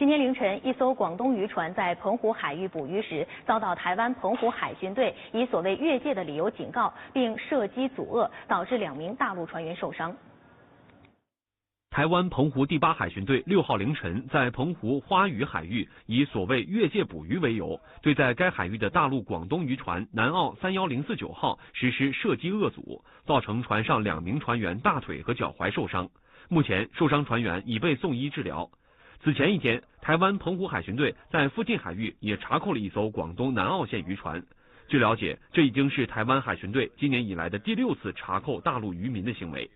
今天凌晨，一艘广东渔船在澎湖海域捕鱼时，遭到台湾澎湖海巡队以所谓越界的理由警告，并射击阻遏，导致2名大陆船员受伤。台湾澎湖第8海巡队6号凌晨在澎湖花屿海域以所谓越界捕鱼为由，对在该海域的大陆广东渔船南澳31049号实施射击遏阻，造成船上2名船员大腿和脚踝受伤。目前受伤船员已被送医治疗。此前一天，台湾澎湖海巡队在附近海域也查扣了一艘广东南澳线渔船。据了解，这已经是台湾海巡队今年以来的第6次查扣大陆渔民的行为。